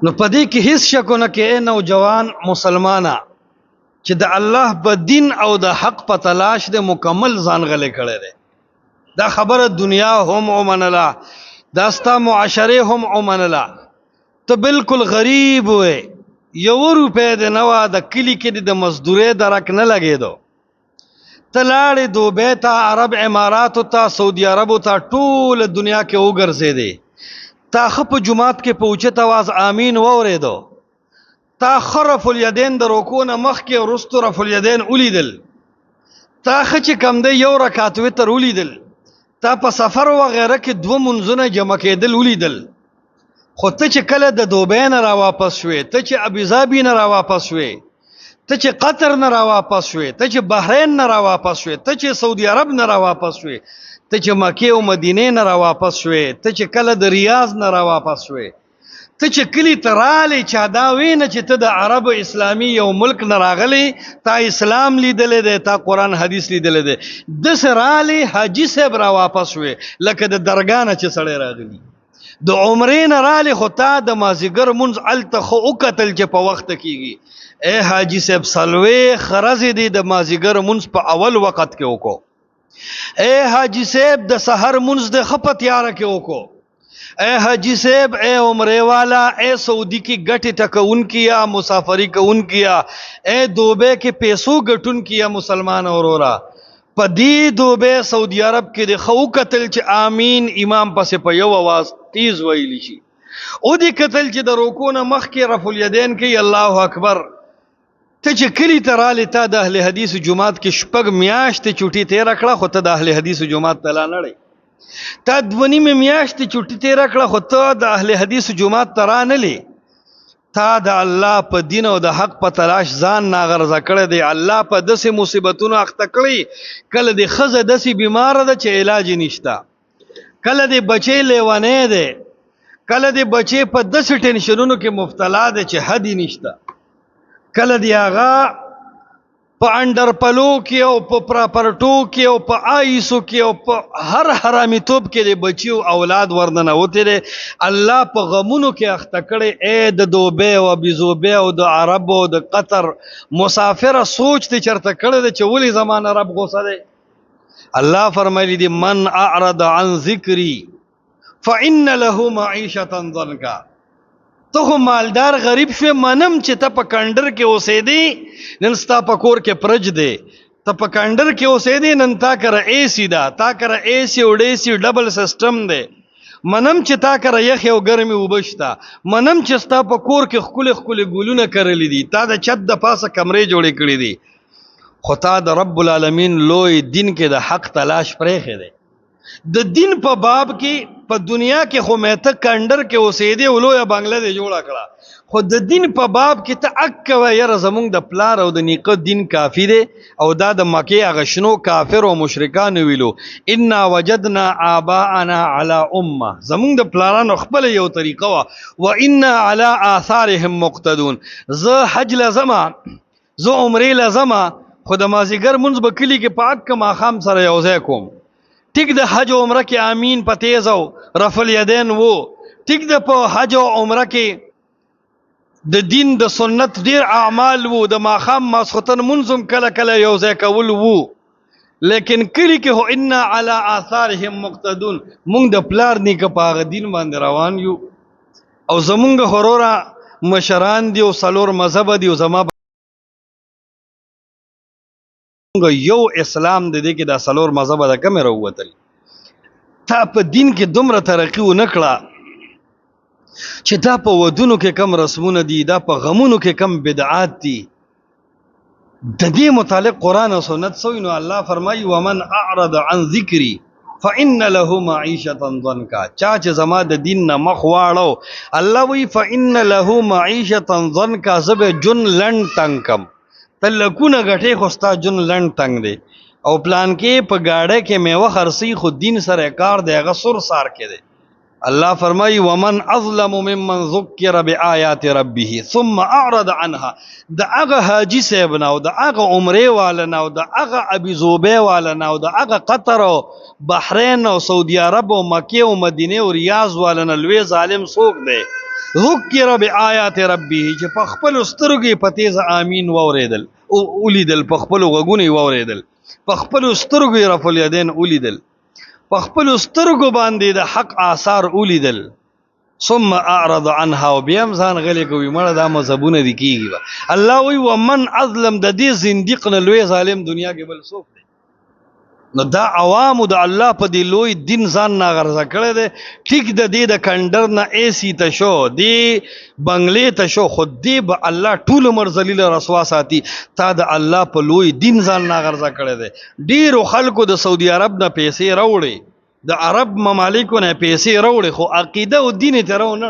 نو پدې کې هیڅ شک نه کې نوجوان مسلمانا چې د الله په دین او د حق په تلاش د مکمل ځان غلې کړي دي. دا خبره دنیا هم ومنله، دا ستا معاشره هم ومنله. ته بالکل غریب وې، 1 روپۍ د نوا د کلی کې د مزدورۍ درک نه لګېدو، ته لاړې دوبۍ ته، عرب اماراتو ته، سعودي عربو ته، ټول دنیا کې وګرځېدې. تا ښه په جومات کې په اوچت اواز امین واورېدو، تا ښه رفع الیدین د رکوع نه مخکې وروستو رفع الیدین ولیدل، تا ښه چې کم دی 1 رکعت وتر ولیدل، تا په سفر وغیره کې 2 منځونه جمع کېدل ولیدل. خو ته چې کله د دوبۍ نه راواپس شوې، ته چې ابوظبي نه راواپس شوې، ته چې قطر نه راواپس شوې، ته چې بحرین نه راواپس شوې، ته چې سعودي عرب نه راواپس شوې، ته چې مکې او مدینې نه راواپس شوې، ته چې کله د ریاض نه راواپس شوې، ته چې کلی ته رالی چا دا وینه چې ته د عرب اسلامي یو ملک نه راغلی، تا اسلام لیدلی دی، تا قرآن حدیث لیدلی دی، داسې رالی حاجي صاحب راواپس شوې لکه د درګاه نه چې سړی راغلی. د عمرې نه رالی خو تا د مازدیګر مونځ هلته خو وکتل چې په وخته کېږي. اے حاجي صاحب 40 ورځې دی د مازدیګر مونځ په اول وخت کې وکړو. اے حاجي صاحب د سحر مونځ د ښه په تیاره کې وکړو. اے حاجی صاحب، اے عمرے والا، اے سعودی کی گٹی ٹکون کیا، مسافری کون کیا، اے دوبے کے پیسو گٹون کیا مسلمان اورورا، پدی دوبے سعودی عرب کې د خو قتل چې آمین امام پسې په یو आवाज تیز ویلی شي، او دی قتل چې د رکوع نه مخکې رفع الیدین کوي الله اکبر. ته چې کلی ته رالی، تا د اهل حدیث جماعت کې 6 میاشتې چوټي تیره کړه، خو ته د اهل حدیث جماعت ته لا نړی. تا 2 میاشتې چوټي تیره کړه، خو ته د اهل حدیث جماعت ته رانلی. تا د الله په دین او د حق په تلاش ځان ناغرضه کړی دی. الله په داسې مصیبتونو اخته کړی، کله د ښځه داسې بیماره ده چې علاج نشته، کله د بچی لیونی دی، کله د بچی په داسې ټینشنونو کې مبتلا دی چې حد نشته، کله د هغه په انډر پلو کې او په پراپرټو کې او په آیسو کې او په هر حرامي توپ کې د بچیو اولاد ورننه وتی دی. الله په غمونو کې اخته کړی. اے د دوبۍ او ابوظبي او د عرب او د قطر مسافره سوچ ته چرته کړی دی چې ولې زمانه رب غوسه دی. الله فرمایلی دی من اعرض عن ذکری فإن له معیشة ضنکا. ته خو مالدار غریب شوې، منم چې ته په کندر کې اوسېدې، نن ستا په کور کې پرج دی، ته په کندر کې اوسېدې، نن تا کره اے سی ده، تا کره اے سی او ډی سی ډبل سسټم دی، منم چې تا کره یخې او ګرمې اوبه شته، منم چې ستا په کور کې ښکلې ښکلې ګلونه کرلي دي، تا د چت د پاسه کمرې جوړې کړې دي، خو تا د رب العالمین لوی دین کې د حق تلاش پرېښی دی. د دین په باب کې په دنیا کې خو مېته کندر کې اوسېدې او لویه بنګله دې جوړه کړه، خو د دین په باب کې ته اکه وایه یاره زمونږ د پلار او د نیکه دین کافي دی. او دا د مکې هغه شنو کافر او مشرکانو ویلو انا وجدنا آباءنا علی امه، زمونږ د پلارانو خپله یو طریقه وه، و انا علی آثارهم مقتدون. زه حج لزمه، زه عمرې لزمه، خو د مازدیګر مونځ به کلي کې په اکه ماښام سره یو ځای کوم. ټیک د حج او عمره کې امین په تیز او رفع الیدین وو، ټیک د په حج او عمره کې د دین د سنت ډیر اعمال وو، د ماښام ماسخوتن منظم کله کله یو ځای کول وو، لیکن کلی کې هو ان علی آثارهم مقتدون. مونږ د پلار نیکه په هغه دین باندې روان یو، او زمونږ هروره مشران دی او 4 مذهب دی، او زما یو اسلام د دې کې دا 4 مذهب د کمه راووتل. تا په دین کې دومره ترقی و نکړه چې دا په ودونو کې کم رسمونه دي، دا په غمونو کې کم بدعات دي. د دې متعلق قرآن او سنت سوی نو الله فرمایي ومن اعرض عن ذکری فإن له معیشة ضنکا. چا چې زما د دین نه مخ واړو، الله وی فإن له معیشة ضنکا، زه به جون لنډ تنګ کم. تلکونه غټې خو ستا جون لنډ تنګ دی، او پلان کې په گاډه کې میوه خرڅي، خو دین سره کار دی هغه سر سار کې دی. الله فرمایي ومن اظلم ممن ذکر بآیات ربه ثم اعرض عنها. د هغه حاجی صاحب نه او د هغه عمرې والا نه او د هغه ابوظبي والا نه او د هغه قطر او بحرین او سعودي عرب او مکې او مدینه او ریاض والا نه لوی ظالم څوک دی ذکر بآیات ربه چې په خپل سترګې په تیز امین واوریدل او ولیدل، په خپل غوګونی واوریدل، په خپل سترګې رفل یدین ولیدل، په خپل سترګو باندې د حق آثار ولیدل. ثم اعرض عنها وبيم ځان غلي کوي مړه دا مذهبونه دي کیږي. الله وی ومن اظلم د دې زنديق نه لوی ظالم دنیا کې بل څوک دی. نو دا عوام د الله په دی لوی دین ځان ناغرزه کړی دی. ټیک د دې د کندر نه ایسی ته شو دی بنگلې ته شو، خود دی به الله ټول عمر ذلیل رسوا ساتي. تا د الله په لوی دین ځان ناغرزه کړی دی. ډیرو خلکو د سعودي عرب نه پیسې راوړي، د عرب ممالکو نه پیسې راوړي، خو عقیده او دین ته راو نه